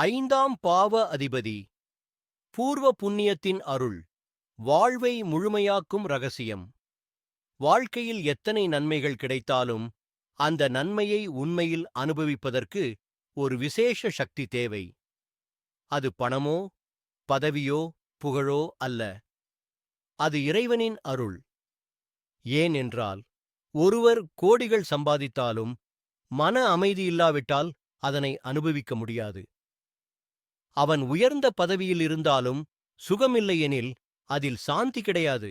ஐந்தாம் பாவ அதிபதி. பூர்வ புண்ணியத்தின் அருள். வாழ்வை முழுமையாக்கும் ரகசியம். வாழ்க்கையில் எத்தனை நன்மைகள் கிடைத்தாலும் அந்த நன்மையை உண்மையில் அனுபவிப்பதற்கு ஒரு விசேஷ சக்தி தேவை. அது பணமோ பதவியோ புகழோ அல்ல, அது இறைவனின் அருள். ஏனென்றால் ஒருவர் கோடிகள் சம்பாதித்தாலும் மன அமைதி இல்லாவிட்டால் அதனை அனுபவிக்க முடியாது. அவன் உயர்ந்த பதவியில் இருந்தாலும் சுகமில்லையெனில் அதில் சாந்தி கிடையாது.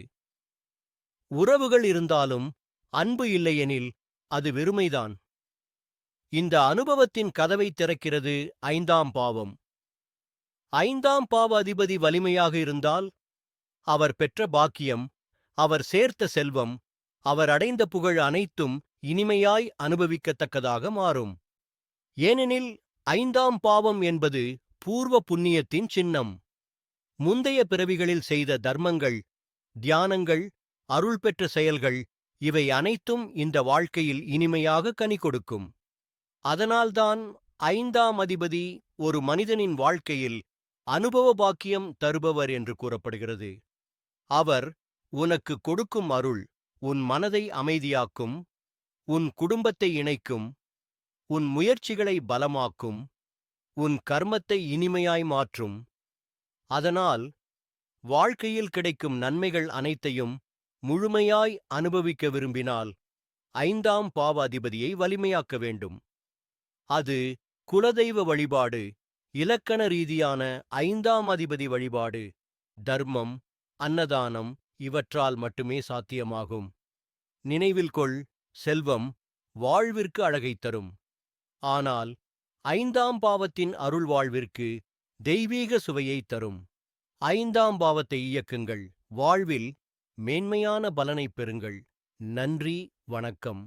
உறவுகள் இருந்தாலும் அன்பு இல்லையெனில் அது வெறுமைதான். இந்த அனுபவத்தின் கதவை திறக்கிறது ஐந்தாம் பாவம். ஐந்தாம் பாவ அதிபதி வலிமையாக இருந்தால் அவர் பெற்ற பாக்கியம், அவர் சேர்த்த செல்வம், அவர் அடைந்த புகழ் அனைத்தும் இனிமையாய் அனுபவிக்கத்தக்கதாக மாறும். ஏனெனில் ஐந்தாம் பாவம் என்பது பூர்வ புண்ணியத்தின் சின்னம். முந்தைய பிறவிகளில் செய்த தர்மங்கள், தியானங்கள், அருள் பெற்ற செயல்கள் இவை அனைத்தும் இந்த வாழ்க்கையில் இனிமையாக கனி கொடுக்கும். அதனால்தான் ஐந்தாம் அதிபதி ஒரு மனிதனின் வாழ்க்கையில் அனுபவ பாக்கியம் தருபவர் என்று கூறப்படுகிறது. அவர் உனக்கு கொடுக்கும் அருள் உன் மனதை அமைதியாக்கும், உன் குடும்பத்தை இணைக்கும், உன் முயற்சிகளை பலமாக்கும், உன் கர்மத்தை இனிமையாய் மாற்றும். அதனால் வாழ்க்கையில் கிடைக்கும் நன்மைகள் அனைத்தையும் முழுமையாய் அனுபவிக்க விரும்பினால் ஐந்தாம் பாவ அதிபதியை வலிமையாக்க வேண்டும். அது குலதெய்வ வழிபாடு, இலக்கண ரீதியான ஐந்தாம் அதிபதி வழிபாடு, தர்மம், அன்னதானம் இவற்றால் மட்டுமே சாத்தியமாகும். நினைவில் கொள், செல்வம் வாழ்விற்கு அழகைத் தரும். ஆனால் ஐந்தாம் பாவத்தின் அருள் வாழ்விற்கு தெய்வீக சுவையைத் தரும். ஐந்தாம் பாவத்தை இயக்குங்கள், வாழ்வில் மேன்மையான பலனைப் பெறுங்கள். நன்றி, வணக்கம்.